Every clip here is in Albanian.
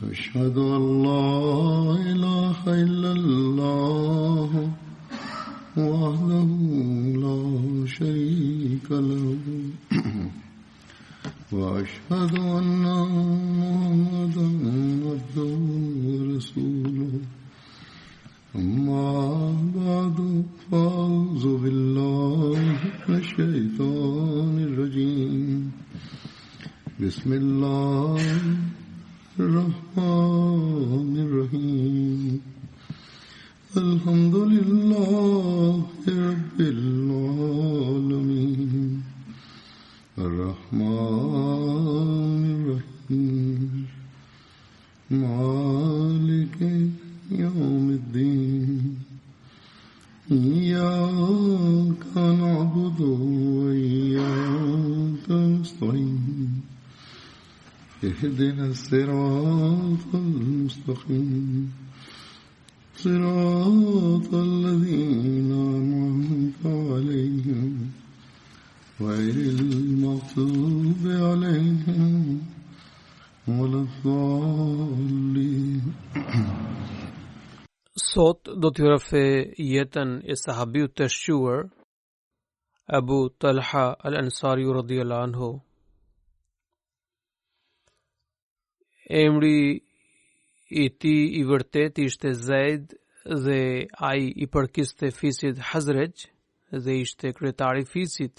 أشهد أن لا إله إلا الله وحده لا شريك له وأشهد أن محمدا عبده ورسوله أما بعد فأعوذ بالله من الشيطان الرجيم بسم الله الرحمن الرحيم الحمد لله رب العالمين الرحمن الرحيم مالك يوم الدين إياك نعبد وإياك نستعين اهدنا الصراط المستقيم صراط الذين أنعمت عليهم غير المغضوب عليهم ولا الضالين. Sot do t'ju rrëfe jetën e sahabiut të shquar Abu Talha al-Ansari radhiyallahu anhu. Emri i tij i vërtet ishte Zaid dhe ai i përkiste fisit Hazraj dhe ishte kryetari i fisit.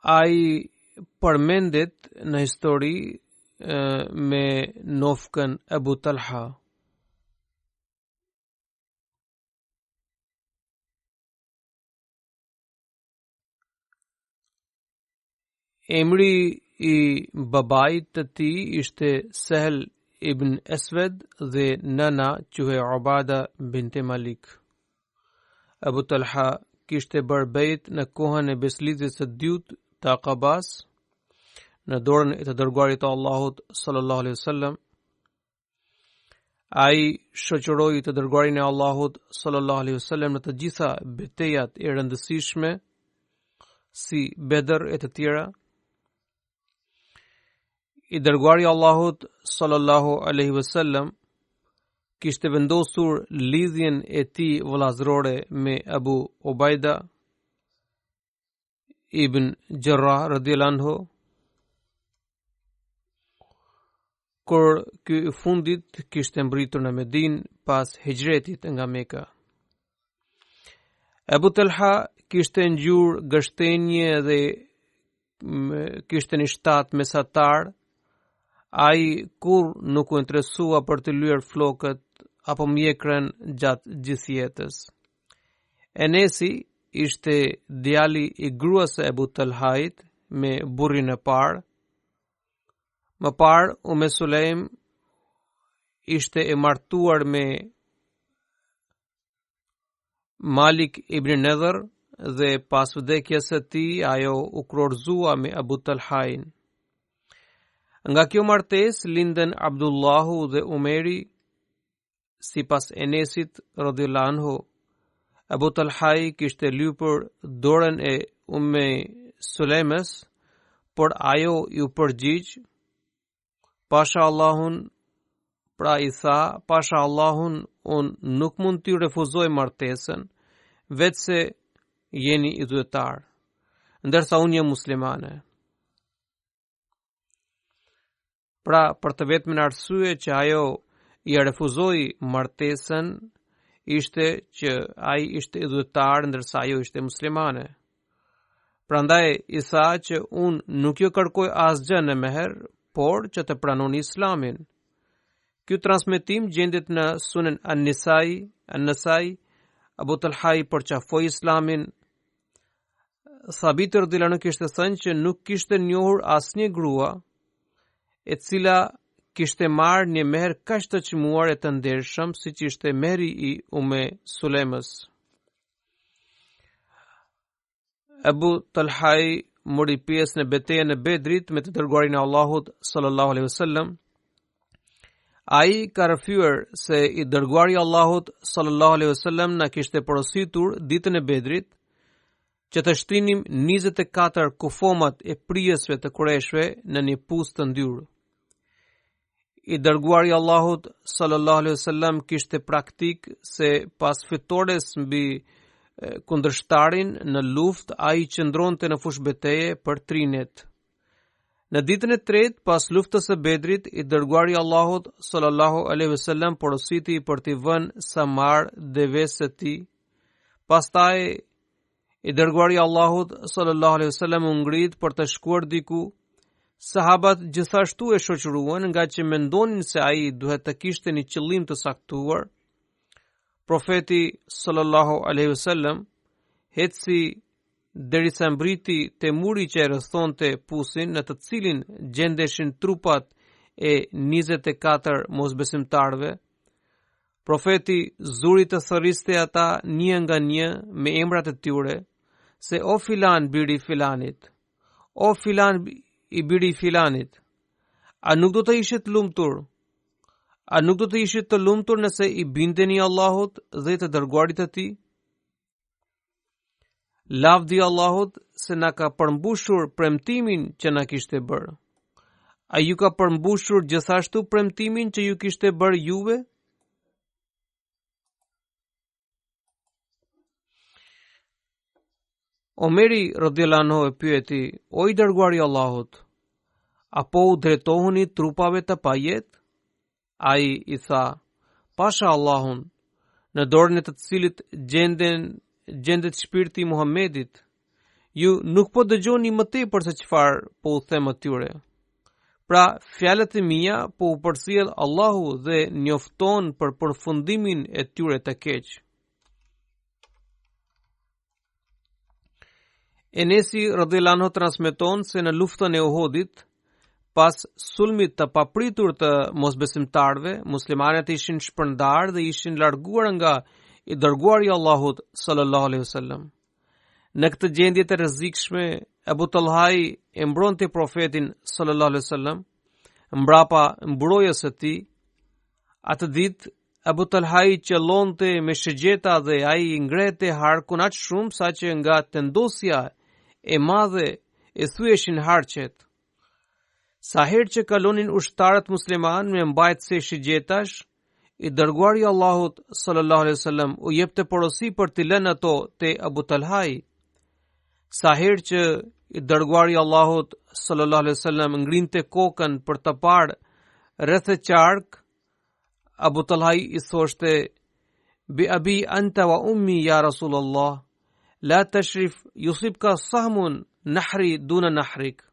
Ai përmendet në histori me nofkën Abu Talha. Emri i babait të tij ishte Sahl ibn Aswad dhe nana quhej Ubada binte Malik. Abu Talha kishte bërë bejt në kohën e beslidhjes së dytë të Aqabas në dorën e të dërguarit të Allahut sallallahu alaihi wasallam. Ai shoqëroi të dërguarin e Allahut sallallahu alaihi wasallam në të gjitha betejat e rëndësishme si Bedr e të tjera. I dërguari i Allahut sallallahu alaihi wasallam kishte vendosur lidhjen e tij vëllazërore me Abu Ubaida ibn Jarrah radhiyallahu anhu. Kur ky i fundit kishte mbritur në Medinë pas hijretit nga Mekka. Abu Talha kishte ngjyrë gështenje dhe kishte një shtat mesatar. Ai kur nuk u interesua për të lyer flokët apo mjekrën gjatë gjithë jetës. Enesi ishte djali i gruas së Abu Talhait me burrin e parë. Më parë Umm Sulaim ishte e martuar me Malik ibn Nadhr dhe pas vdekjes së tij ajo u kurorëzua me Abu Talhain. Nga kjo martes linden Abdullahu dhe Umeri. Sipas Enesit radhiyallahu anhu, Abu Talhai kishte lypur dorën e Umme Sulejmes, por ajo ju përgjigj, pasha Allahun, pra i tha, pasha Allahun, unë nuk mund t'ju refuzoj martesën, vetëse jeni idhujtar, ndërsa unë jam muslimane. Pra, për të vetmin arsye që ajo i refuzoi martesën ishte që ai ishte idhujtar ndërsa ajo ishte muslimane. Prandaj i tha që unë nuk ju kërkoj asgjë në meher, por që të pranoni Islamin. Ky transmetim gjendet në Sunan An-Nasai. Abu Talha i përqafoi Islamin. Thabit radhiyallahu anhu kishte thënë që nuk kishte njohur asnjë grua e cila kishte marrë një mehr kaq të çmuar e të ndershëm siç ishte mehri i Umme Sulejmës. Abu Talha mori pjesë në betejën e Bedrit me të dërguarin e Allahut sallallahu alaihi wasallam. Ai ka rrëfyer se i dërguari i Allahut sallallahu alaihi wasallam na kishte porositur ditën e Bedrit që të shtrinim 24 kufomat e prijesve të Kureshve në një pustë të ndyrë. I dërguari Allahut sallallahu alaihi wasallam kishte praktik se pas fitores mbi kundërshtarin në luftë, ai qëndronte në fushë beteje për 3 net. Në ditën e tretë pas luftës së Bedrit, i dërguari Allahut sallallahu alaihi wasallam porositi për t'i vënë samar devës së tij. Pastaj i dërguari Allahut sallallahu alaihi wasallam u ngrit për të shkuar diku. Sahabat gjithashtu e shoqëruan nga që mendonin se ai duhet të kishte një qëllim të saktuar. Profeti sallallahu alaihi wasallam hetsi derisa mbriti te muri që e rrethonte pusin në të cilin gjendeshin trupat e 24 mosbesimtarve. Profeti zuri të thërriste ata një nga një me emrat e tyre, se o filan biri filanit, o filan i biri filanit, a nuk do të ishit lumtur? A nuk do të ishit të lumtur nëse i bindeni Allahut dhe të dërguarit të tij? Lavdi Allahut se na ka përmbushur premtimin që na kishte bërë. A ju ka përmbushur gjithashtu premtimin që ju kishte bërë juve? Omeri radhiyallahu anhu e pyeti: "O i dërguari i Allahut, apo u drejtohuni trupave të pajet?" Ai i tha: "Pasha Allahun, në dorën e të cilit gjendet shpirti i Muhamedit, ju nuk po dëgjoni më tepër se çfarë po u them atyre. Pra, fjalët e mia po u përcjell Allahu dhe njofton për përfundimin e tyre të keq." Enesi radhiyallahu anhu transmeton se në luftën e Uhudit, pas sulmit të papritur të mosbesimtarve, muslimanët ishin shpërndar dhe ishin larguar nga i dërguari i Allahut sallallahu alaihi wasallam. Në këtë gjendje të rrezikshme, Abu Talhai e mbronte profetin sallallahu alaihi wasallam mbrapa mbrojtjes së tij. Atë ditë Abu Talhai qëllonte me shëgjeta dhe ai ngrehte harkun aq shumë sa që nga tendosja e madhe e thyeshin harqet. Sa herë që kalonin ushtarët musliman me mbajtëse shigjetash, i dërguari i Allahut sallallahu alaihi wasallam u jepte porosi për t'i lënë ato te Abu Talhai. Sa herë që i dërguari i Allahut sallallahu alaihi wasallam ngrinte kokën për të parë rreth e qark, Abu Talhai i thoshte: "Bi abi anta wa ummi ya Rasulullah, la tashrif yusibka sahmun nahri duna nahrik."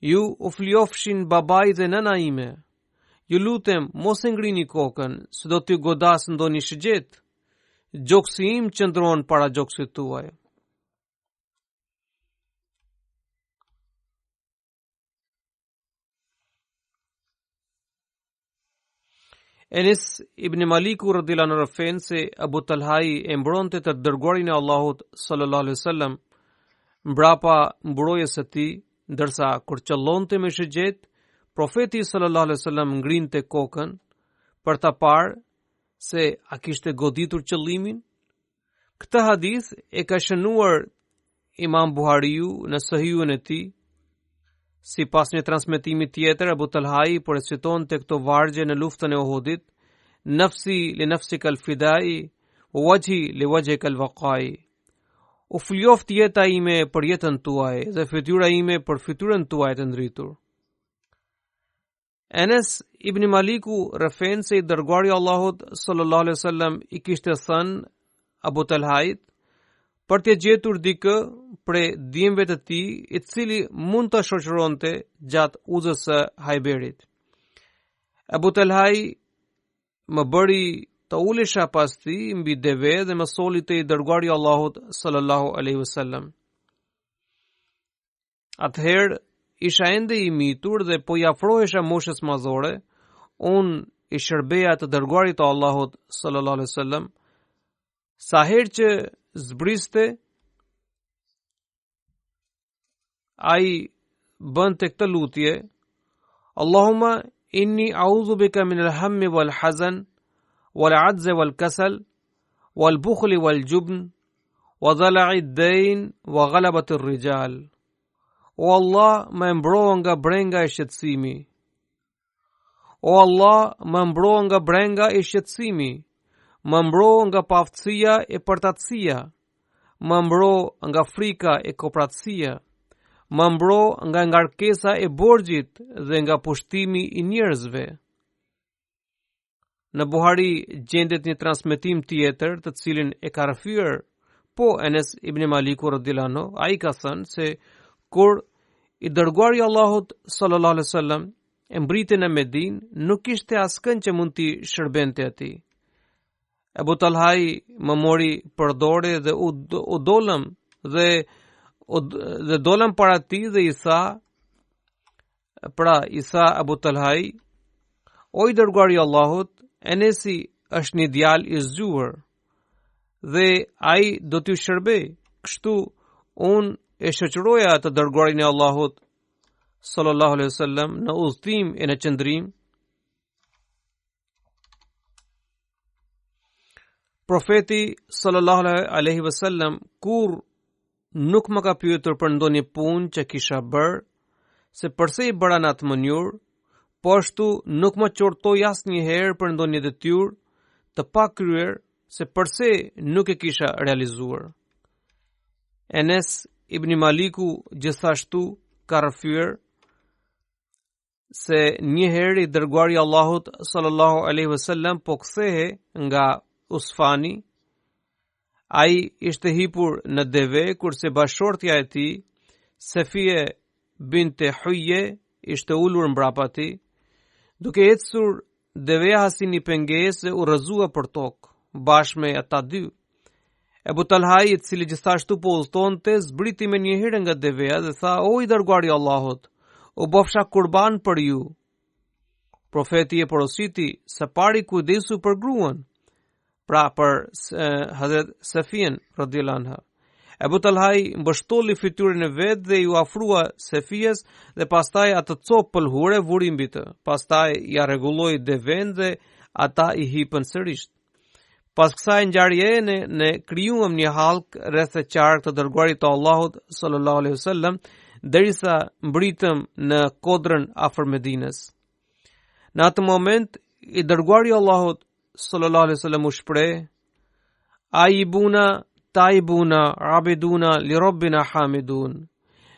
Ju u fliofshin babaj dhe nëna ime. Ju lutem, mos e ngrini kokën, se do t'ju godas ndonjë shigjet. Gjoksi im qëndron para gjoksit tuaj. Enes ibn Maliku radhiyallahu anhu rafen se Abu Talhai e mbronte të dërguarin e Allahut sallallahu alaihi wasallam mbrapa mbrojtjes së tij, ndërsa kur qëllonte me shigjet, profeti sallallahu alaihi wasallam ngrinte kokën për ta parë se a kishte goditur qëllimin. Këtë hadith e ka shënuar Imam Buhariu në Sahihun e tij. Si pas një transmetimi tjetër, Abu Talhai përciton të këto vargje në luftën e Uhudit: "Nafsi li nafsika al-fidai wa wajhi li wajhika al-waqai." U fljoft jeta ime për jetën tuaj dhe fytyra ime për fytyrën tuaj të ndritur. Enes ibn Maliku rëfen se i dërguari Allahut sallallahu alaihi wasallam i kishte thënë Abu Talhait për të gjetur dikë prej djemve të tij i cili mund të shoqëronte gjatë udhës së Hajberit. Abu Talhai më bëri të ulesha pas tij mbi deve dhe më soli te i dërguari Allahut sallallahu alaihi wasallam. Atëherë isha ende i mitur dhe po i afrohesha moshës madhore, unë i shërbeja të dërguarit të Allahut sallallahu alaihi wasallam. Sa herë që zbriste, ai bënte këtë lutje: Allahumma inni a'udhu bika min al-hammi wal-hazan wal-'ajzi wal-kasal wal-bukhli wal-jubn wa dhala'i ad-dayn wa ghalabati ar-rijal. O Allah, më mbrojë nga brenga e shqetësimi. O Allah, më mbro nga brenga e shqetësimi, më mbro nga paftësia e përtatësia, më mbro nga frika e kopratësia, më mbro nga ngarkesa e borxhit dhe nga pushtimi i njerëzve. Në Buhari gjendet një transmetim tjetër, të cilin e ka rrëfyer Enes ibn Maliku radhiyallahu anhu. Ai ka thënë se kur i dërguari Allahut sallallahu alaihi wasallam e mbriti në Medinë, nuk kishte askën që mund t'i shërbente atij. Abu Talhai më mori për dorë dhe u dolëm dhe dolëm para tij dhe i tha Abu Talhai: O i dërguari Allahut, Enesi është një djalë i zgjuar dhe ai do t'ju shërbej. Kështu unë e shoqëroja të dërguarin e Allahut sallallahu alaihi wasallam në udhtim e në qëndrim. Profeti sallallahu alaihi wasallam kur nuk më ka pyetur për ndonjë punë që kisha bërë, se përse i bëra në atë mënyrë, po ashtu nuk më qortoi asnjëherë për ndonjë detyrë të pakryer, se përse nuk e kisha realizuar. Enes ibn Maliku gjithashtu ka rrëfyer se një herë i dërguari Allahut sallallahu alaihi wasallam po kthehe nga Usfani. Ai ishte hipur në deve, kurse bashortja e tij, Safie binte Huyye, ishte ulur mbrapa tij. Duke ecur, deveja hasi një pengesë u rrëzua për tokë bashkë me ata dy. Abu Talhai, i cili gjithashtu po udhtonte, zbriti me një herë nga deveja dhe tha: O i dërguari Allahut, u bofsha kurban për ju. Profeti e porositi: së pari kujdesu për gruan, pra për Hazret Safien radhiyallahu anha. Abu Talhai mbështolli fytyrën e vet dhe ju afrua Safies dhe pastaj atë copë pëlhure vuri mbi të. Pastaj ja rregulloi deven dhe ata i hipën sërish. Pas kësaj ngjarjeje ne krijuam një hallk rreth të qark të dërguarit të Allahut sallallahu alaihi wasallam derisa mbritëm në kodrën afër Medinës. Në atë moment i dërguari Allahut sallallahu alaihi wasallam u shpreh: Aibuna taibuna abiduna li rabbina hamidun.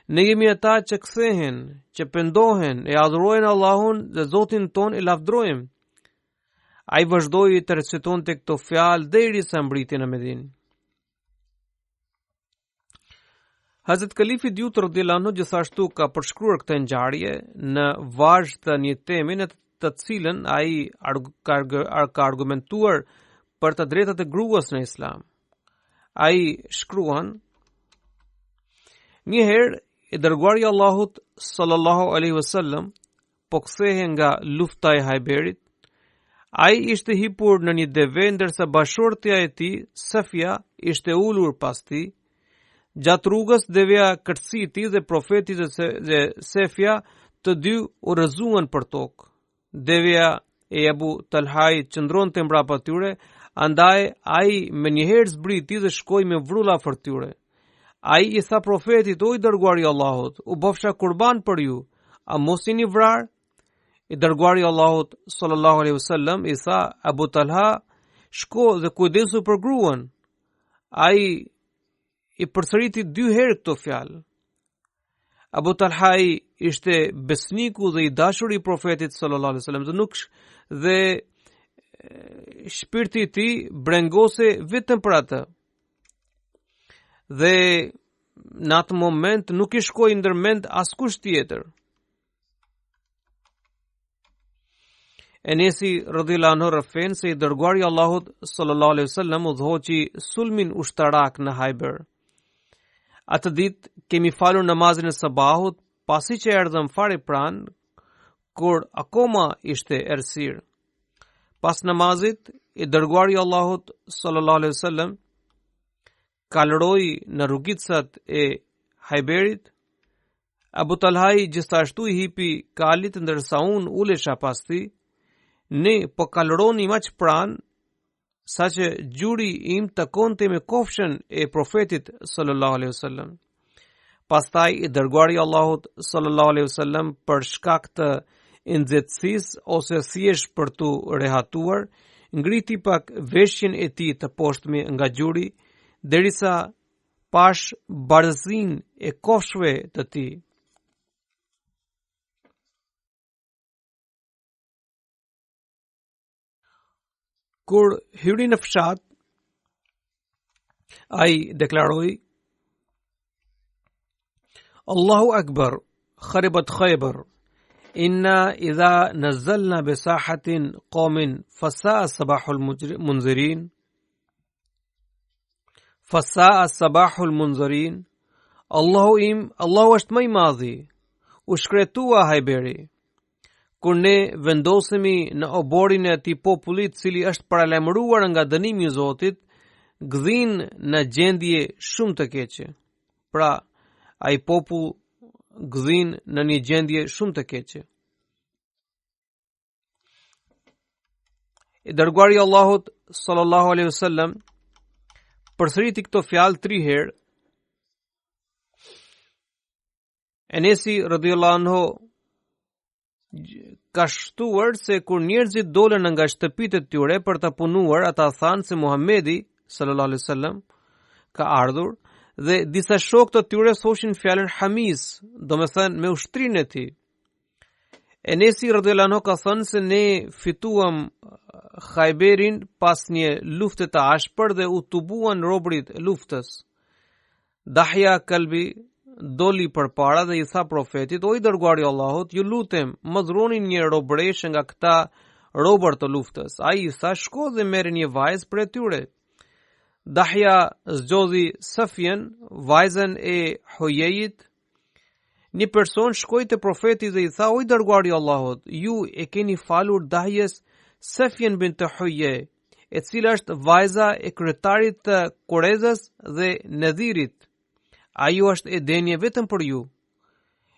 Ne jemi ata që kthehen, që pendohen e adhurojnë Allahun dhe Zotin ton e lavdrojmë. Ai vazhdoi të recitonte këto fjalë derisa mbriti në Medinë. Hazrat Kalifi Dyut radhiyallahu anhu gjithashtu ka përshkruar këtë ngjarje në vazhd të një teme në të cilën ai ka argumentuar për të drejtat e gruas në Islam. Ai shkruan: një herë i dërguari Allahut sallallahu alaihi wasallam po kthehe nga lufta e Hajberit. Ai ishte hipur në një deve ndërsa bashortja e tij, Safia, ishte ulur pas tij. Gjatë rrugës deveja kërciti dhe profeti dhe Safia të dy u rrëzuan për tokë. Deveja e Abu Talhai qëndronte mbrapa tyre, andaj ai me njëherë zbriti dhe shkoi me vrulla afër tyre. Ai i tha profetit: O i dërguari Allahut, u bofsha kurban për ju, a mos jeni vrar? I dërguari Allahut sallallahu alaihi wasallam i tha: Abu Talha, shko dhe kujdesu për gruan. Ai i përsëriti 2 herë këto fjalë. Abu Talhai ishte besniku dhe i dashur i profetit sallallahu alaihi wasallam dhe shpirti i tij brengose vetëm për atë. Dhe në atë moment nuk i shkoi ndërmend askush tjetër. Enesi radhiyallahu anhu rëfen se i dërguari Allahut sallallahu alaihi wasallam udhëhoqi sulmin ushtarak në Hajber. Atë ditë kemi falur namazin e sabahut, pasi që erdhëm fare pranë, kur akoma ishte errësirë. Pas namazit, i dërguari Allahut sallallahu alaihi wasallam kalëroi në rrugicat e Hajberit. Abu Talhai gjithashtu i hipi kalit ndërsa unë ulesha pas tij. Ne po kalëroni aq pranë saqë gjuri im takonte me kofshën e profetit sallallahu alaihi wasallam. Pastaj i dërguari Allahut sallallahu alaihi wasallam për shkak të i nxehtësisë ose thjesht për tu rehatuar, ngriti pak veshjen e tij të poshtme nga gjuri, derisa pash bardhësinë e kofshëve të tij. Kur hyri në fshat, ai deklaroi: Allahu Akbar, kharibat Khaybar, inna idha nazzalna bi sahatin qawmin fasa'a sabahul munzirin. Fasa'a sabahul munzirin. Allahu është më i madhi. U shkretua Hajberi. Kur ne vendosemi në oborin e atij popullit cili është paralajmëruar nga dënimi i Zotit, gdhin në gjendje shumë të keqe. Pra, ai popull gdhin në një gjendje shumë të keqe. I dërguari i Allahut sallallahu alaihi wasallam përsëriti këto fjalë 3 herë. Enesi radhiyallahu anhu ka shtuar se kur njerëzit dolën nga shtëpitë e tyre për të punuar, ata thanë se Muhamedi sallallahu alaihi wasallam ka ardhur, dhe disa shokë të tyre thoshin fjalën Hamis, domethënë me ushtrinë e tij. Enesi radhiyallahu anhu ka thënë se ne fituam Khayberin pas një lufte të ashpër dhe u tubuan robërit e luftës. Dahya Kalbi doli përpara dhe i tha profetit: O i dërguari i Allahut, ju lutem, më dhuroni një robëresh nga këta robër të luftës. Ai i tha: shko dhe merr një vajzë për tyre. Dahya zgjodhi Safien, vajzën e Huyejit. Një person shkoi te profeti dhe i tha: O i dërguari i Allahut, ju e keni falur Dahjes Safien bint Huyej, e cila është vajza e kryetarit të Kurezës dhe Nedhirit. Ajo është e denje vetëm për ju.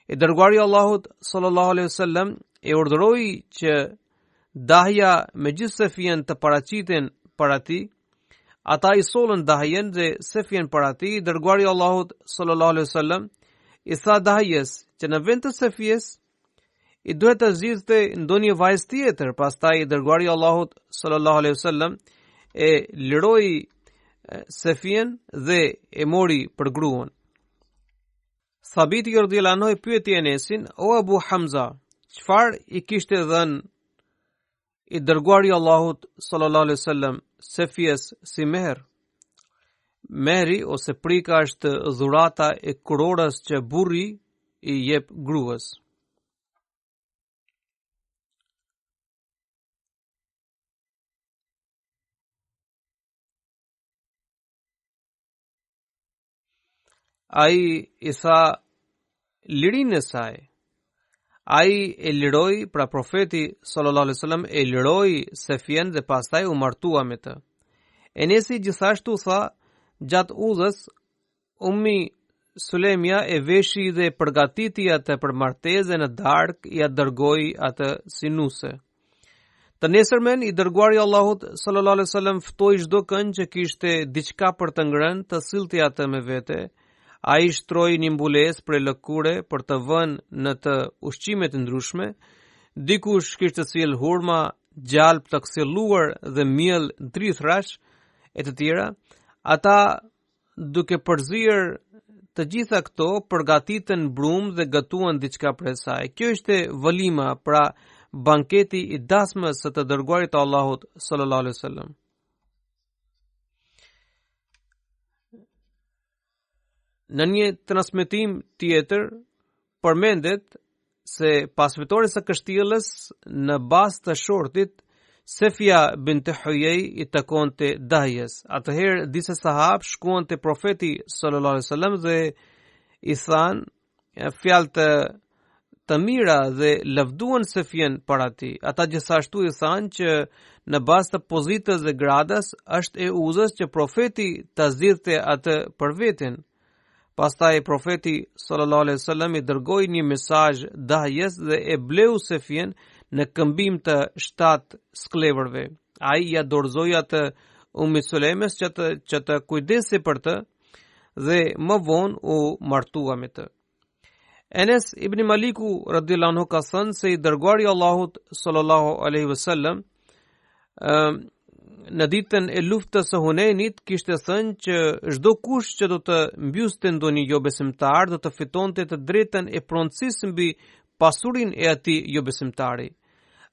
E dërguari i Allahut sallallahu alaihi wasallam e urdhëroi që Dahja me gjithë Safien të paraqiten para tij. Ata i sollën Dahjen dhe Safien para tij. Dërguari i Allahut sallallahu alaihi wasallam i tha Dahjes që në vend të Safies i duhet të zgjidhte ndonjë vajzë tjetër. Pastaj i dërguari i Allahut sallallahu alaihi wasallam e liroi Safien dhe e mori për gruan. Thabiti radhiyallahu anhu e pyeti Enesin: O Abu Hamza, çfarë i kishte dhënë i dërguari i Allahut sallallahu alaihi wasallam Safies si mehr? Mehri ose prika është dhurata e kurorës që burri i jep gruas. Ai i tha lirinë e saj. Ai e liroi, pra profeti sallallahu alaihi wasallam e liroi Safien dhe pastaj u martua me të. Enesi gjithashtu tha: gjatë udhës Ummi Sulemia e veshi dhe përgatiti atë për martesë në darkë, ja dërgoi atë si nuse. Të nesërmen i dërguari i Allahut sallallahu alaihi wasallam ftoi çdo kënd që kishte diçka për të ngrënë të sillte atë me vete. Ai shtroi një mbulesë për lëkure për të vënë në të ushqime të ndryshme. Dikush kishte sjell hurma, gjalp të kthjelluar dhe miell drithrash e të tjera. Ata duke përzier të gjitha këto përgatitën brumë dhe gatuan diçka për saj. Kjo ishte valima, pra banketi i dasmës së të dërguarit të Allahut sallallahu alaihi wasallam. Në një transmetim tjetër përmendet se pas fitores së kështjellës në bazë të shortit, Safia bint Huyej i takonte Dahjes. Atëherë disa sahabë shkuan te profeti sallallahu alaihi wasallam dhe i thanë fjalë të mira dhe lavduan Safien para tij. Ata gjithashtu i thanë që në bazë të pozitës dhe gradas është e uzës që profeti ta zgjidhte atë për veten. Pastaj profeti sallallahu alaihi wasallam i dërgoi një mesazh Dahjes dhe e bleu Safien në këmbim të 7 skleverve. Ai ja dorëzoi atë Ummi Sulemes që të kujdesi për të dhe më vonë u martua me të. Enes ibn Maliku radhiyallahu anhu ka thënë se i dërguari Allahut sallallahu alaihi wasallam në ditën e luftës së Hunenit kishte thënë që çdo kush që do të mbyste ndonjë jo besimtar do të fitonte të drejtën e pronësisë mbi pasurinë e atij jo besimtari.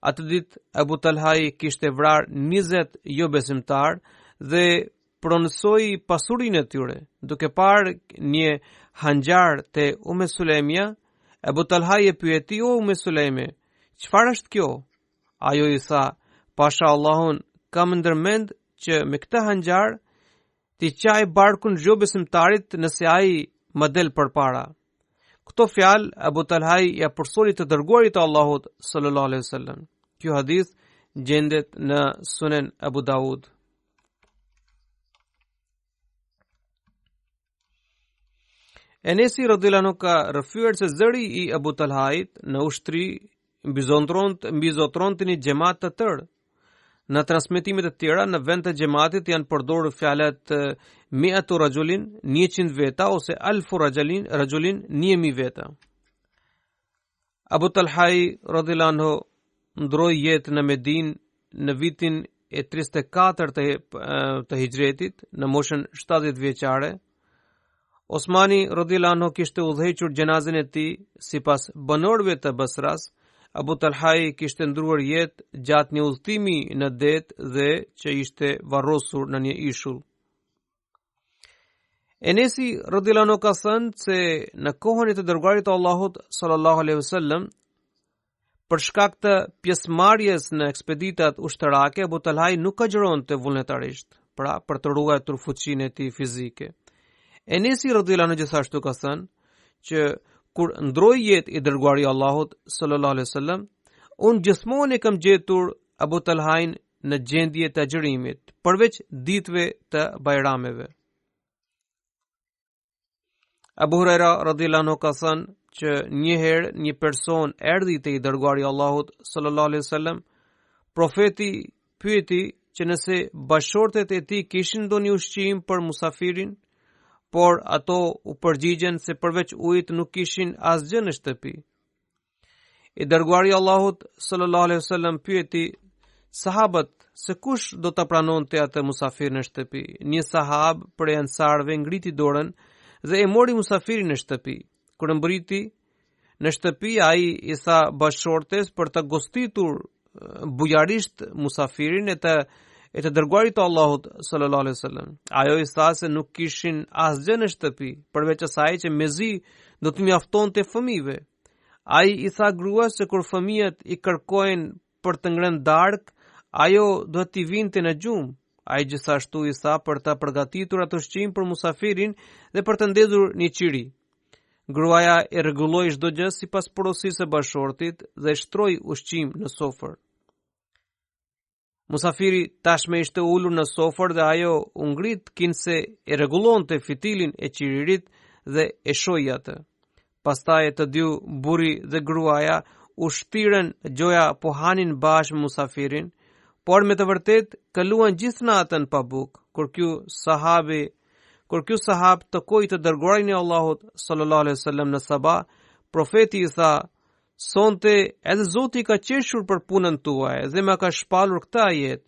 Atë ditë Abu Talhai kishte vrarë 20 jo besimtar dhe pronësoi pasurinë e tyre. Duke parë një hanxhar te Umme Sulemja, Abu Talhai e pyeti: "O Umme Suleme, çfarë është kjo?" Ajo i tha: "Pasha Allahun, kam ndërmend që me këtë hanxhar ti qaj barkun jo besimtarit nëse ai më del përpara." Këto fjalë Abu Talhai ja përsëri të dërguarit të Allahut sallallahu alaihi wasallam. Ky hadith gjendet në Sunen Abu Daud. Enesi radhiyallahu anhu ka rrëfyer se zëri i Abu Talhait në ushtri mbi zotronte një xhamat të tërë. Në transmetimet e tjera në vend të xhamatit janë përdorur fjalat mi'atu rajulin, 100 veta, ose alfu rajulin 1000 veta. Abu Talhai radhiyallahu anhu ndroi jetë në Medinë në vitin e 34 të Hijretit në moshën 70 vjeçare. Osmani radhiyallahu anhu kishte udhëhequr gjenazën e tij sipas banorëve të Basras. Abu Talhai kishte ndruar jetë gjatë një udhëtimi në det dhe që ishte varrosur në një ishull. Enesi radhiyallahu anhu ka thënë se në kohën e të dërguarit të Allahut sallallahu alaihi wasallam, për shkak të pjesëmarrjes në ekspeditat ushtarake, Abu Talhai nuk agjeronte vullnetarisht, pra për të ruajtur fuqinë e tij fizike. Enesi radhiyallahu anhu gjithashtu ka thënë që kur ndroi jetë i dërguari i Allahut sallallahu alaihi wasallam, unë gjithmonë e kam gjetur Abu Talhain në gjendje të agjërimit, përveç ditëve të bajrameve. Abu Huraira radhiyallahu anhu ka thënë që një herë një person erdhi te i dërguari i Allahut sallallahu alaihi wasallam. Profeti pyeti që nëse bashortet e tij kishin ndonjë ushqim për musafirin, por ato u përgjigjen se përveç ujit nuk kishin asgjë në shtëpi. I dërguari i Allahut sallallahu alaihi wasallam pyeti sahabët se kush do ta pranonte atë musafir në shtëpi. Një sahab prej ansarëve ngriti dorën dhe e mori musafirin në shtëpi. Kur mbriti në shtëpi, ai i tha bashortes për të gostitur bujarisht musafirin e të dërguarit të Allahut sallallahu alaihi wasallam. Ajo i tha se nuk kishin asgjë në shtëpi, përveç asaj që mezi do të mjaftonte fëmijëve. Ai i tha gruas se kur fëmijët i kërkojnë për të ngrënë darkë, ajo duhet t'i vinte në gjumë. Ai gjithashtu i tha për të përgatitur atë ushqim për musafirin dhe për të ndezur një qiri. Gruaja e rregulloi çdo gjë sipas porosisë së bashortit dhe shtroi ushqim në sofër. Musafiri tashme ishte ulur në sofër dhe ajo u ngrit kinse e rregullonte fitilin e qiririt dhe e shoi atë. Pastaj të dy burri dhe gruaja u shtiren gjoja po hanin bashkë me musafirin, por me të vërtet kaluan gjithë natën pa bukë. Kur ky sahab takoi të dërguarin e Allahut sallallahu alaihi wasallam në sabah, profeti i tha: "Sonte edhe Zoti ka qeshur për punën tuaj dhe më ka shpallur këtë ajet: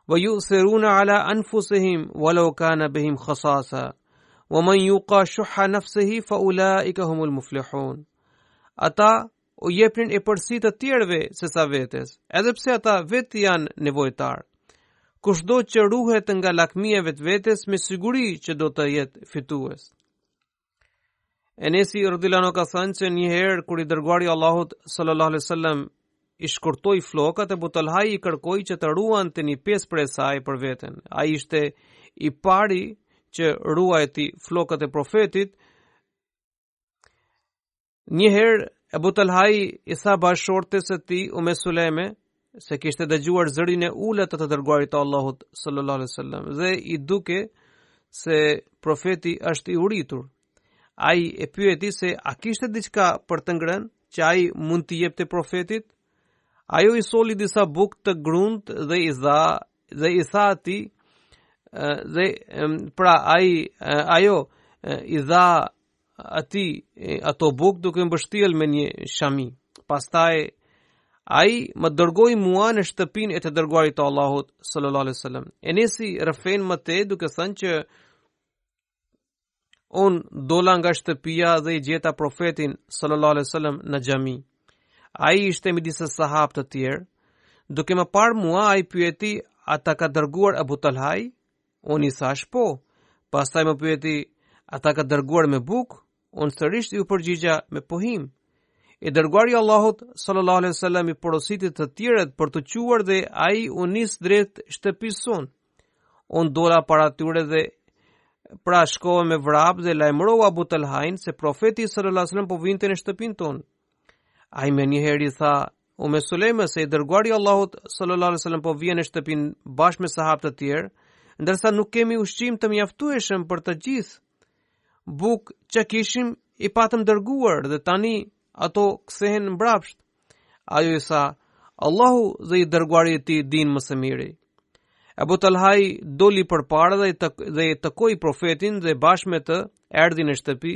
Wa yu'thiruna ala anfusihim walau kana bihim khasasa wa man yuqa shuhha nafsihi fa ulaika humul muflihun." Ata u jepnin e përsi të tjerëve se sa vetes, edhe pse ata vetë janë nevojtar. Kushdo që ruhet nga lakmia vetvetes, me siguri që do të jetë fitues. Enesi radhiyallahu anhu ka thënë se një herë kur i dërguari Allahut sallallahu alaihi wasallam i shkurtoi flokat, Abu Talhai i kërkoi që të ruante një pjesë prej saj për veten. Ai ishte i pari që ruajti flokat e profetit. Një herë Abu Talhai i tha bashortes së tij Umme Suleme se kishte dëgjuar zërin e ulët të dërguarit të Allahut sallallahu alaihi wasallam dhe i duke se profeti është i uritur. Ai e pyeti se a kishte diçka për të ngrënë që ai mund t'i jepte profetit. Ajo i soli disa bukë të grunt dhe i tha atij dhe pra ajo i dha ati ato buk duke mbështjell me një shami. Pastaj ai më dërgoi mua në shtëpinë e të dërguarit të Allahut sallallahu alaihi wasallam. Enesi rrëfen më te duke thënë që unë dola nga shtëpia dhe i gjeta profetin sallallahu alaihi wasallam në xhami. Ai ishte midis sahabëve të tjerë. Duke më parë mua, ai pyeti, a ta ka dërguar Abu Talhaj? Unë i thash po. Pastaj më pyeti, a ta ka dërguar me bukë? Unë sërish i u përgjigja me pohim. I dërguari i Allahut sallallahu alaihi wasallam i porositit të tjerët për të quar dhe ai u nis drejt shtëpisë sonë. Unë dola para tyre dhe pra shkova me vrap dhe lajmërova Abu Talhajn se profeti sallallahu alaihi wasallam po vinte në shtëpinë tonë. Ai më njëherë i tha, Ume Sulejme, se i dërguari i Allahut sallallahu alaihi wasallam po vjen në shtëpinë bashkë me sahabë të tjerë, ndërsa nuk kemi ushqim të mjaftueshëm për të gjithë. Buk që kishim i patëm dërguar dhe tani ato kthehen mbrapsht. Ajo i tha, Allahu dhe i dërguari i tij din më së miri. Abu Talhaj doli përpara dhe i takoi profetin dhe bashkë me të erdhi në shtëpi.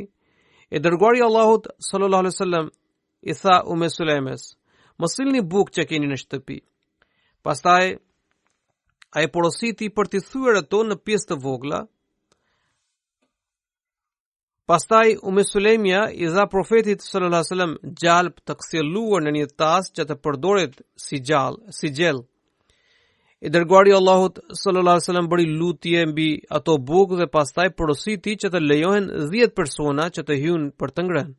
I dërguari i Allahut sallallahu alaihi wasallam i tha Ume Sulejmes, më sillni bukë që keni në shtëpi. Pastaj ai porositi për t'i thyer ato në pjesë të vogla. Pastaj Ume Sulejmja i dha profetit sallallahu alaihi wasallam gjalp të kthjelluar në një tas që të përdoret si gjell. I dërguari i Allahut sallallahu alaihi wasallam bëri lutje mbi ato bukë dhe pastaj porositi që të lejohen 10 persona që të hyjnë për të ngrënë.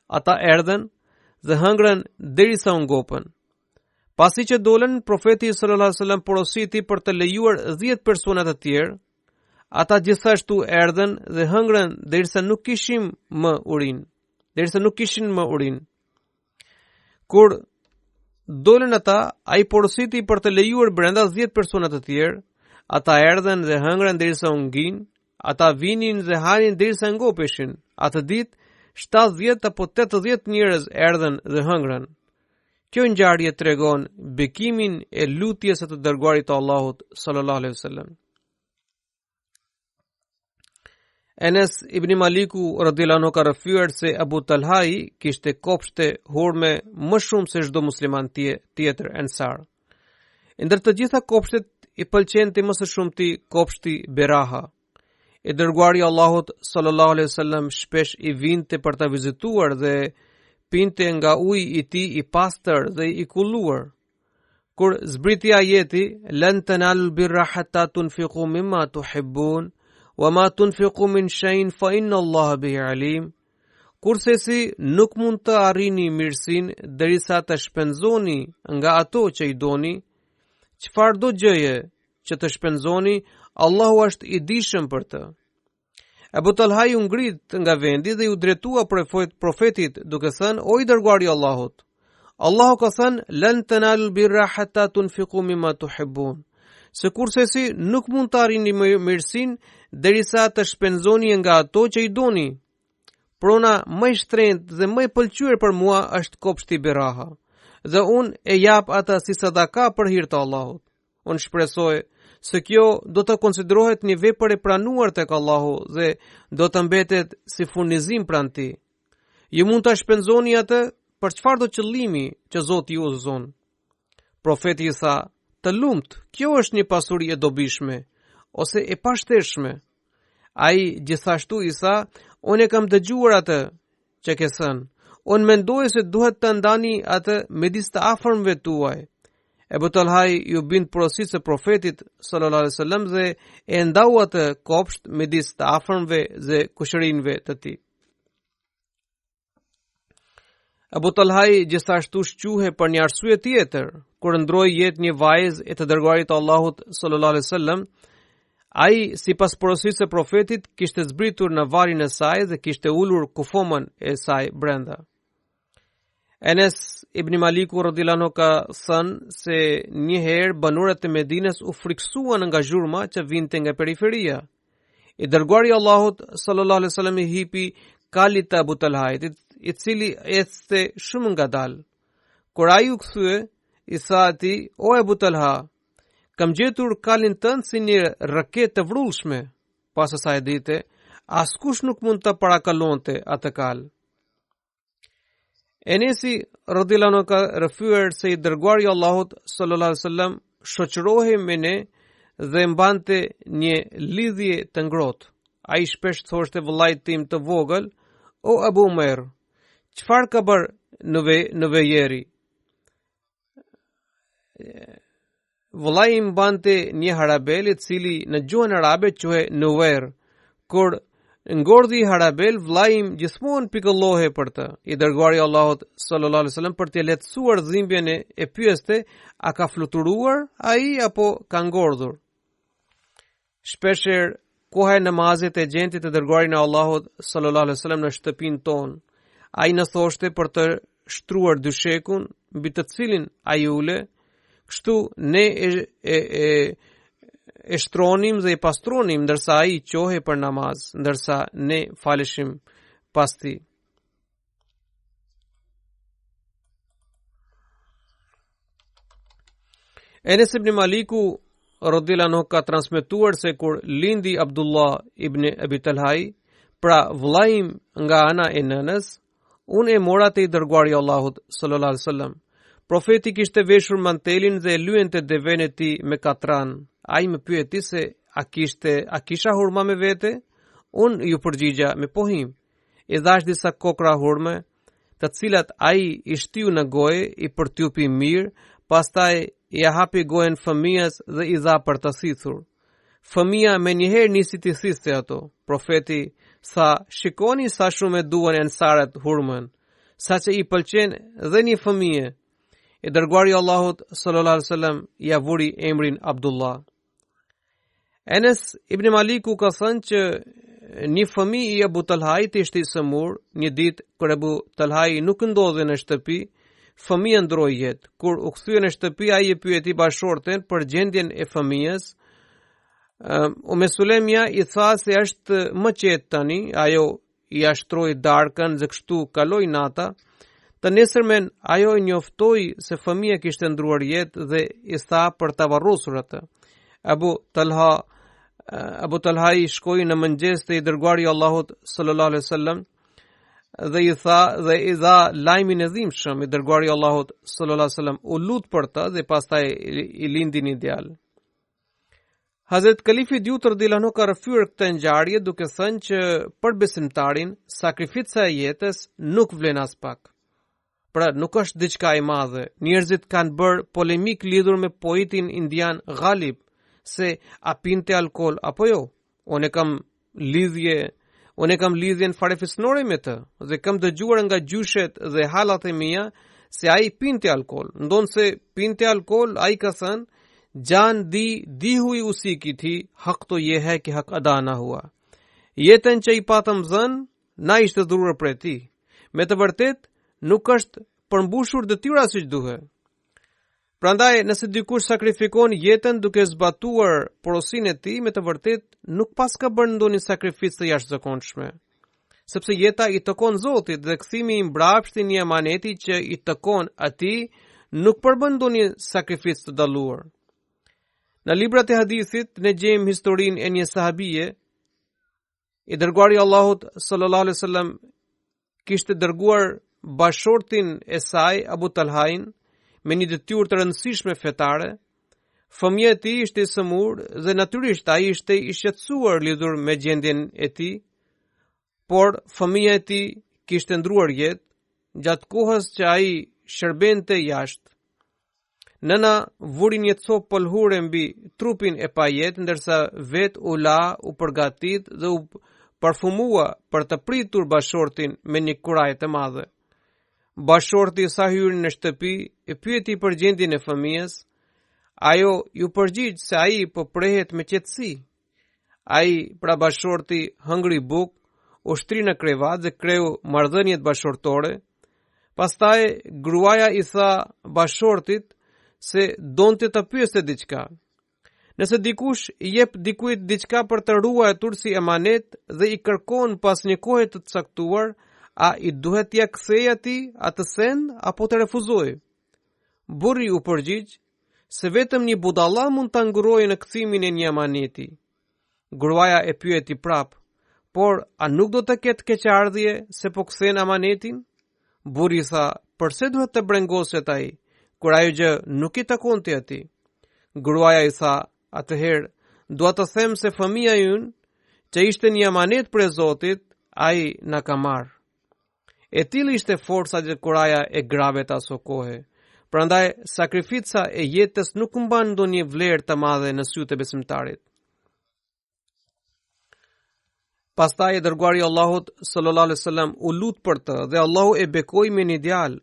Ata erdhen dhe hëngrën derisa u ngopën. Pasi që dolën, profeti sallallahu alaihi wasallam porositi për të lejuar 10 persona të tjerë. Ata gjithashtu erdhen dhe hëngrën derisa nuk kishin më urinë. Kur dolën ata, ai porositi për të lejuar brenda 10 persona të tjerë. Ata erdhen dhe hëngrën derisa u ngin. Ata vinin dhe hanin derisa ngopeshin. Atë ditë 70 apo 80 njerëz erdhen dhe hëngrën. Kjo ngjarje tregon bekimin e lutjes së të dërguarit të Allahut sallallahu alaihi wasallam. Enes ibn Maliku radhiyallahu anhu ka rëfyer se Abu Talhaj kishte kopshte hurme më shumë se çdo musliman tjetër ensar. Ndër të gjitha kopshtet i pëlqente më së shumti kopshti Beraha. I dërguari i Allahut sallallahu alaihi wasallam shpesh i vinte për ta vizituar dhe pinte nga uji i tij i pastër dhe i kulluar. Kur zbriti ajeti lan tanalul birra hatta tunfiqu mimma tuhibbun wa ma tunfiqu min shay'in fa inna Allaha bihi alim. Kurse si nuk mund të arrini mirësinë derisa të shpenzoni nga ato që i doni, çfarëdo gjëje që të shpenzoni, Allahu është i dijshëm për të. Abu Talhaj u ngrit nga vendi dhe u drejtua profetit duke thënë, o i dërguari i Allahut, Allahu ka thënë, lan tanalul birra hatta tunfiqu mimma tuhibbun. Se kurse si nuk mund të arrini mirësinë derisa të shpenzoni nga ato që i doni. Prona më e shtrenjtë dhe më e pëlqyer për mua është kopshti Beraha, dhe unë e jap atë si sadaka për hir të Allahut. Unë shpresoj se kjo do të konsiderohet një vepër e pranuar tek Allahu dhe do të mbetet si furnizim pranë tij. Ju mund ta shpenzoni atë për çfarëdo qëllimi që Zoti ju udhëzon. Profeti i tha, të lumt, kjo është një pasuri e dobishme ose e pashteshme. Ai gjithashtu i tha, unë e kam dëgjuar atë që ke thënë. Unë mendoj se duhet të ndani atë midis të afërmëve tuaj. Abu Talhaj ju bind porosit se profetit sallallahu alaihi wasallam dhe e ndau atë kopsht midis të afërmëve dhe kushërinjve të tij. Abu Talhaj gjithashtu shquhe për një arsye tjetër, kur ndroi jetë një vajzë e të dërguarit të Allahut sallallahu alaihi wasallam. Ai, sipas porositës së profetit, kishte zbritur në varrin e saj dhe kishte ulur kufomën e saj brenda. Enes ibn Maliku radhiyallahu anhu ka thënë se një herë banorët e Medinës u friksuan nga zhurma që vinte nga periferia. I dërguari i Allahut sallallahu alaihi wasallam i hipi kalit të Abu Talhajit, i cili ecte shumë ngadalë. Kur ai u kthye, i tha atij, o Abu Talha, kam gjetur kalin tënd si një raketë të vrullshme. Pas asaj dite, askush nuk mund të parakalonte atë kal. Enesi radhiyallahu anhu ka rëfyer se i dërguari i Allahut sallallahu alaihi wasallam shoqërohej me ne dhe mbante një lidhje të ngrohtë. Ai shpesh thoshte vëllait tim të vogël: "O Abu Umair, çfarë ka bër në vejeri?" Vëllai im mbante një harabel i cili në gjuhën arabe quhet nuwer. Kur ngordhi harabel, vëllai im gjithmonë pikëllohej për të. I dërguari i Allahut sallallahu alaihi wasallam për të lehtësuar dhimbjen e pyeste: "A ka fluturuar ai apo ka ngordhur?" Shpeshherë koha e namazit e gjentit të dërguarin e Allahut sallallahu alaihi wasallam në shtëpinë tonë. Ai na thoshte për të shtruar dyshekun mbi të cilin ai ule, kështu ne e shtronim dhe e pastronim ndërsa ai qohej për namaz, ndërsa ne faleshim pas tij. Enes ibn Maliku radhiyallahu anhu ka transmetuar se kur lindi Abdullah ibn Abi Talhai, pra vëllaim nga ana e nënës, unë e mora te i dërguari i Allahut sallallahu alaihi wasallam. Profeti kishte veshur mantelin dhe lyente deven e tij me katran. Ai më pyeti se a kisha hurma me vete? Unë ju përgjigja me pohim. I dhash disa kokra hurme, të cilat ai i shtiu në goje, i përtyupi mirë, pastaj i hapi gojen fëmijës dhe i dha për të thithur. Fëmija me njëherë nisi të thiste ato. Profeti tha: "Shikoni sa shumë e duan ensarët hurmën, sa që i pëlqen dhe një fëmije." I dërguari i Allahut sallallahu alaihi wasallam ja vuri emrin Abdullah. Enes ibn Maliku ka thënë që një fëmijë i Abu Talhait ishte i sëmur. Një ditë kur Abu Talhai nuk ndodhe në shtëpi, fëmija ndroi jetë. Kur u kthye në shtëpi, ai e pyeti bashorten për gjendjen e fëmijës. Sulejmia i tha se është më qetë tani. Ajo i ashtroi darkën dhe kështu kaloi nata. Të nesërmen ajo i njoftoi se fëmija kishte ndruar jetë dhe i tha për ta varrosur atë. Abu Talhai shkoi në mëngjes te i dërguari i Allahut sallallahu alaihi wasallam dhe i dha lajmin e dhimbshëm. I dërguari i Allahut sallallahu alaihi wasallam u lut për të dhe pastaj i lindi një djalë. Hazrat Kalifi Dyut radhiyallahu anhu ka rrëfyer këtë ngjarje duke thënë që për besimtarin sakrifica e jetës nuk vlen as pak. Pra nuk është diçka e madhe. Njerëzit kanë bërë polemik lidhur me poetin indian Ghalib se a pinte alkool apo jo. Unë kam lidhjen fare fisnore me të dhe kam dëgjuar nga gjyshet dhe hallat e mia se ai pinte alkool. Ndonë se pinte alkool, ai ka thënë: "Jan di hui usi ki thi, haq to ye hai ki haq ada na hua." Jetën që i patëm dhënë, na ishte dhuruar prej tij. Me të vërtetë nuk është përmbushur detyra siç duhet. Prandaj, nëse dikush sakrifikon jetën duke zbatuar porosinë e tij, me të vërtetë nuk pas ka bërë ndonjë sakrificë të jashtëzakonshme. Sepse jeta i takon Zotit dhe kthimi i mbrapsht i një amaneti që i takon atij nuk përbën ndonjë sakrificë të dalluar. Në librat e hadithit ne gjejmë historinë e një sahabie. I dërguari i Allahut sallallahu alaihi wasallam kishte dërguar bashortin e saj Abu Talhain me një detyrë të rëndësishme fetare. Fëmia e tij ishte i sëmur dhe natyrisht ai ishte i shqetësuar lidhur me gjendjen e tij, por fëmia e tij kishte ndruar jetë gjatë kohës që ai shërbente jashtë. Nëna vuri një copë pëlhure mbi trupin e pajet, ndërsa vetë u përgatit dhe u parfumua për të pritur bashortin me një kuraj të madhe. Bashorti sa hyri në shtëpi e pyeti për gjendjen e fëmijës. Ajo ju përgjigj se ai po prehet me qetësi. Ai, pra bashorti, hëngri buk, u shtri në krevat dhe kreu marrëdhëniet bashortore. Pastaj gruaja i tha bashortit se donte të pyeste diçka. Nëse dikush i jep dikujt diçka për të ruajtur si emanet dhe i kërkon pas një kohe të caktuar, a i duhet t'ia kthejë atij atë sen apo të refuzojë? Burri u përgjigj se vetëm një budalla mund ta ngurojë në kthimin e një emaneti. Gruaja e pyeti prap: por a nuk do të ketë keqardhje se po kthen amanetin? Burri tha, pse duhet të brengoset ai, kur ajo gjë nuk I takonte atij? Gruaja I tha, atëherë dua të them se fëmia ynë, që ishte një amanet për Zotit, ai na ka marrë. E tillë ishte forca dhe kuraja e grave të aso kohe. Prandaj sakrifica e jetës nuk mban ndonjë vlerë të madhe në sytë e besimtarit. Pastaj e dërguari Allahut sallallahu alaihi wasallam u lut për të dhe Allahu e bekoi me një djalë.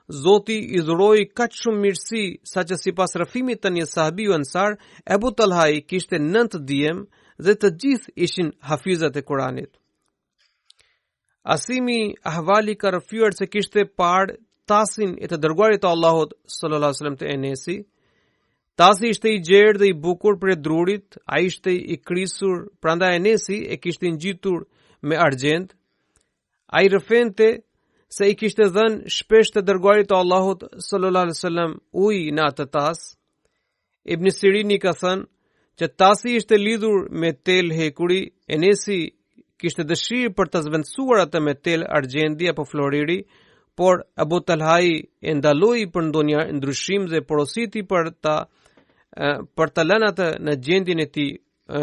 Zoti I dhuroi kaq shumë mirësi saqë sipas rrëfimit të një sahabiu ansar, Abu Talhai kishte 9 djem dhe të gjithë ishin hafizat e Kuranit. Asimi Ahvali ka rrëfyer se kishte parë tasin e të dërguarit të Allahut sallallahu alaihi wasallam të Enesi. Tasi ishte I gjerë dhe I bukur për e drurit, a ishte I krisur, prandaj Enesi e kishte ngjitur me argjend. A I rëfente se I kishte dhënë shpesh të dërguarit të Allahut sallallahu alaihi wasallam ujë në atë tas. Ibn Sirini ka thënë që tasi ishte lidhur me tel hekuri, Enesi kishte dëshirë për të zvendësuar atë me tel argjendi apo floriri, por Abu Talhai e ndaloi për ndonjë ndryshim dhe porositi për të lënë atë në gjendjen e tij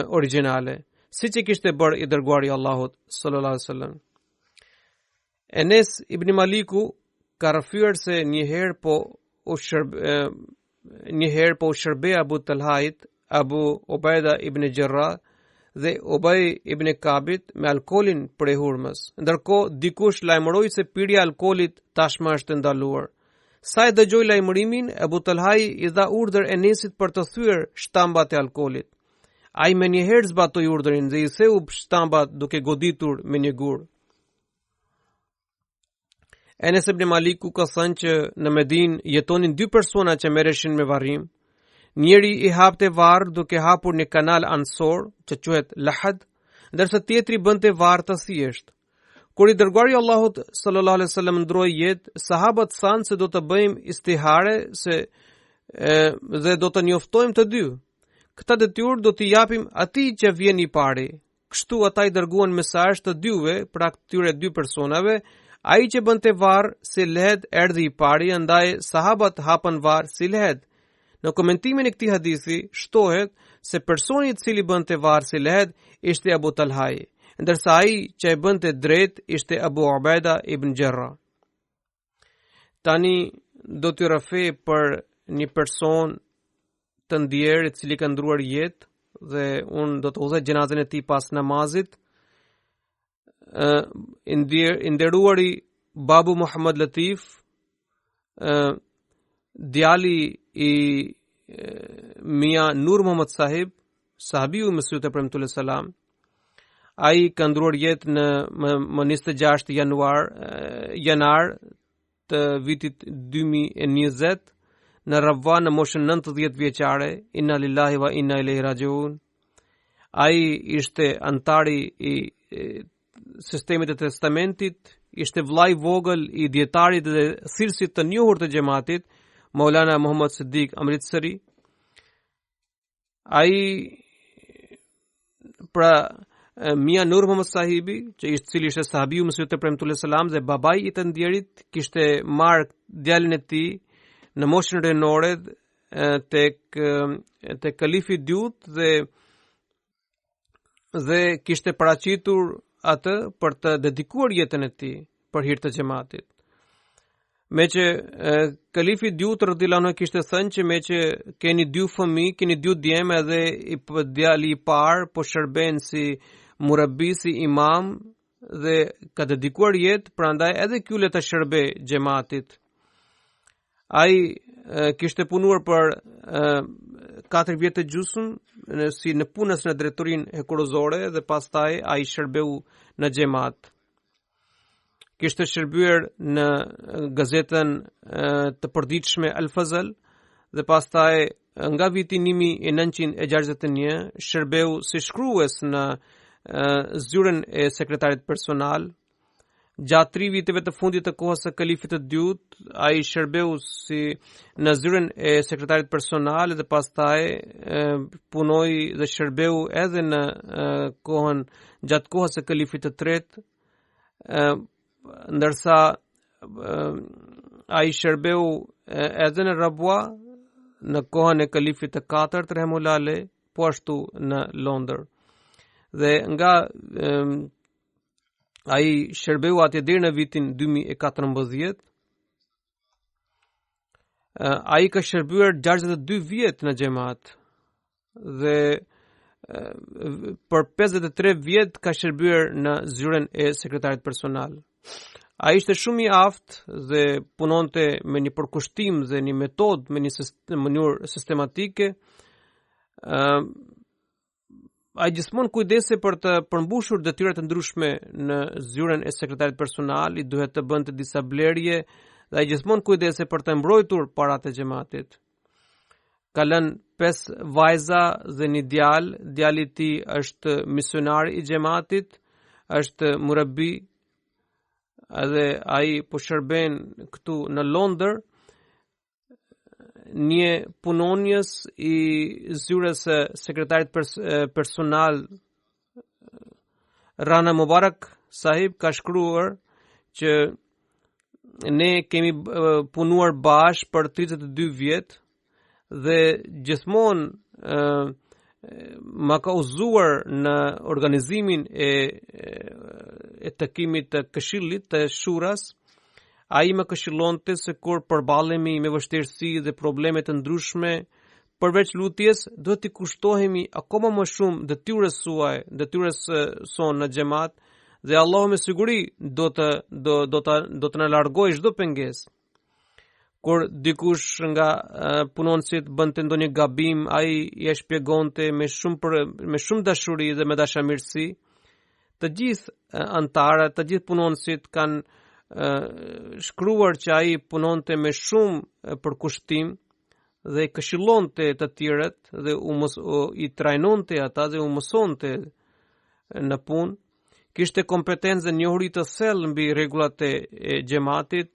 origjinale, siç e kishte bërë I dërguari I Allahut sallallahu alaihi wasallam. Enes ibn Maliku ka rrëfyer se një herë po u shërbej Abu Talhait, Abu Ubaida ibn Jarrah dhe Ubay ibn Kabit me alkoolin për e hurmës. Ndërkohë dikush lajmëroi se pirja e alkoolit tashmë është ndaluar. Sa e dëgjoi lajmërimin, Abu Talhai I dha urdhër Enesit për të thyer shtambat e alkoolit. Ai menjëherë zbatoi urdhrin dhe I theu shtambat duke goditur me një gur. Enes ibn Maliku ka thënë që në Medinë jetonin 2 persona që merreshin me varrim. Njëri I hapte varr duke hapur një kanal ansor që quhet Lahad, ndërsa tjetri bënte varr të thjesht. Kur I dërguari Allahut sallallahu alaihi wasallam ndroi jetë, sahabët thanë se do të bëjmë istihare dhe do të njoftojmë të dy. Këtë detyrë do t'i japim atij që vjen I pari. Kështu ata I dërguan mesazh të dyve, pra këtyre 2 personave. Ai që bënte varr si lehet erdhi I pari, andaj sahabët hapën varr si lehet. Në komentimin e këtij hadithi shtohet se personi I cili bënte varr si lehet ishte Abu Talhai, ndërsa ai që e bënte drejt ishte Abu Ubaida ibn Jarrah. Tani do t'ju rrafej për një person të ndjer I cili ka ndruar jetë dhe unë do të udhëzoj gjenazën e tij pas namazit. I nderuari Babu Muhammad Latif, djali I Mia Nur Muhammad Sahib, sahabiu I Mesihut e Premtuar Salam. Ai ka ndruar jetë në 26 janar të vitit 2020 në Rabwa në moshën 90 vjeçare. Inna lillahi wa inna ilaihi rajiun. Ai ishte antari I sistemit të testamentit, ishte vllai vogël I dietarit dhe thirrësit të njohur të xhamatit, Maulana Muhammad Siddiq Amritsari. Ai pra Mia Nur Muhammad Sahibi, që cili ishte sahabiu Mesihut të Premtuar Salam dhe babai I të ndjerit, kishte marrë djalin e tij në moshën rinore tek kalifi I dytë dhe kishte paraqitur atë për të dedikuar jetën e tij për hir të xhamatit. Me që kalifi I dytë radhiyallahu anhu kishte thënë që me që keni 2 fëmijë, keni 2 djemë edhe djali I parë po shërben si murabbi, si imam dhe ka dedikuar jetë, prandaj edhe ky le të shërbej xhamatit. Ai kishte punuar për 4 vjet e gjysmë si në punës në drejtorinë hekurozore dhe pastaj ai shërbeu në xhamat. Kishte shërbyer në gazetën të përditshme Al Fazl dhe pastaj nga viti 1961 shërbeu si shkrues në zyrën e sekretarit personal. gjatrivi të vetë fundit të kohës së kalifit të dytë, ai shërbeu si në zyrën e sekretarit personal dhe pastaj punoi dhe shërbeu edhe në gjatë kohës së kalifit të tretë, ndërsa ai shërbeu edhe në Rabua në kohën e kalifit të katërt rahimullah alej, po ashtu në Londër. Dhe nga ai shërbeu atje deri në vitin 2014. Ai ka shërbuar 62 vjet në xhamat dhe për 53 vjet ka shërbuar në zyrën e sekretarit personal. Ai ishte shumë i aftë dhe punonte me një përkushtim dhe një metodë me një mënyrë sistematike. Ai gjithmonë kujdese për të përmbushur detyrat e ndryshme në zyrën e sekretarit personal, i duhet të bënte disa blerje dhe ai gjithmonë kujdese për të mbrojtur paratë e xhamatit. Ka lënë 5 vajza dhe një djalë. Djali i tij është misionar i xhamatit, është murabi, edhe ai po shërben këtu në Londër, një punonjës i zyrës së sekretarit personal Rana Mubarak sahib ka shkruar që ne kemi punuar bashkë për 32 vjet dhe gjithmonë ma ka uzuar në organizimin e takimit të këshillit të shuras. Ai më këshillonte se kur përballemi me vështirësi dhe probleme të ndryshme, përveç lutjes, do të kushtohemi akoma më shumë detyrës sonë në xhamat dhe Allahu me siguri do të na largojë çdo pengesë. Kur dikush nga punonësit bënte ndonjë gabim, ai i shpjegonte me shumë dashuri dhe me dashamirësi. Të gjithë anëtarët, të gjithë punonësit kanë shkruar që ai punonte me shumë përkushtim dhe këshillonte të tjerët dhe i trajnonte ata dhe u mësonte në punë. Kishte kompetencë dhe njohuri të thellë mbi rregullat e xhamatit,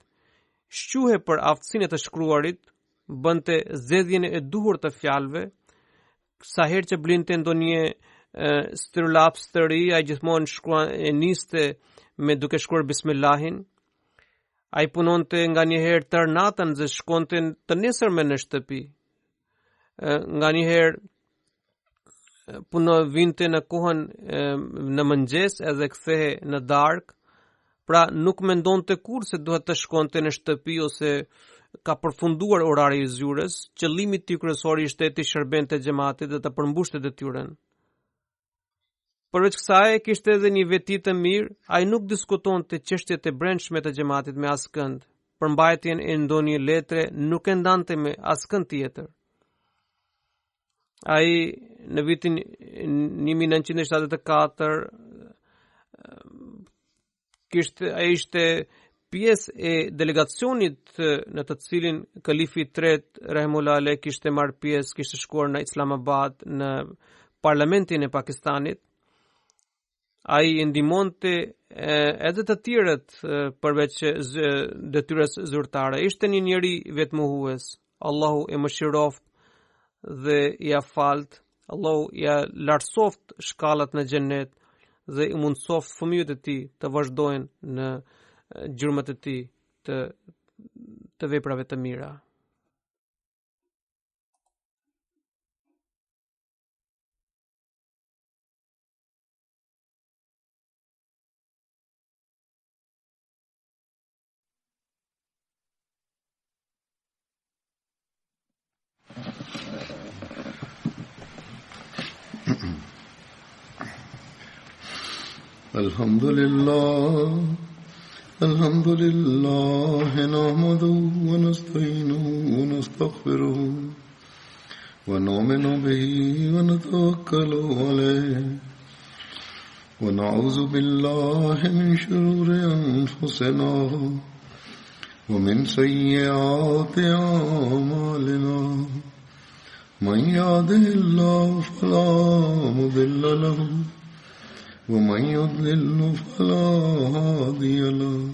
shquhe për aftësinë e të shkruarit, bënte zgjedhjen e duhur të fjalëve. Sa herë që blinte ndonjë stërlaps të ri, ai gjithmonë niste me duke shkruar bismillahin. Ai punonte nga një herë tër natën dhe shkonte të nesërme në shtëpi. Nga një herë vinte në kohën në mëngjes edhe kthehe në darkë. Pra nuk mendonte kur se duhet të shkonte në shtëpi ose ka përfunduar orari i zyrës. Qëllimi i tij kryesor ishte të shërbente xhamatit dhe të përmbushte detyrën. Përveç kësaj, kishte edhe një veti të mirë. Ai nuk diskutonte çështjet e brendshme të xhamatit me askënd. Përmbajtjen e ndonjë letre nuk e ndante me askënd tjetër. Ai në vitin 1974 ai ishte pjesë e delegacionit në të cilin kalifi i tretë rahimullah alej kishte marrë pjesë, kishte shkuar në Islamabad në parlamentin e Pakistanit. Ai ndihmonte edhe të tjerët përveç detyrës zyrtare. Ishte një njeri vetmohues. Allahu e mëshiroft dhe ia falt. Allahu ia lartësoft shkallat në xhenet dhe i mundsoft fëmijët e tij të vazhdojnë në gjurmët e tij të veprave të mira. الحمد لله نحمده ونستعينه ونستغفره ونؤمن به ونتوكل عليه ونعوذ بالله من شرور أنفسنا ومن سيئات أعمالنا من يهده الله فلا مضل له ومن يضلل فلا هادي له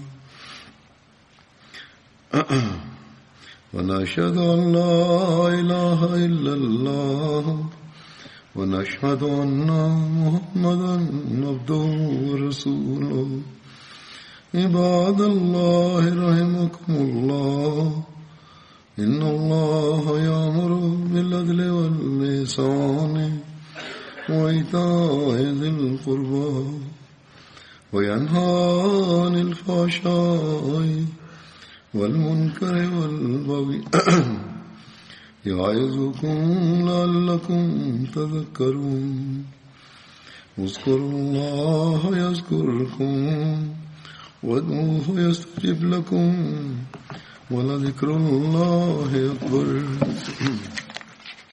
ونشهد أن لا إله إلا الله ونشهد أن محمدا عبده ورسوله عباد الله رحمكم الله إن الله يأمر بالعدل والإحسان وإيتاء ذي القربى وينهى عن الفحشاء والمنكر والبغي يعظكم لعلكم تذكرون اذكروا الله يذكركم وادعوه يستجب لكم ولذكر الله أكبر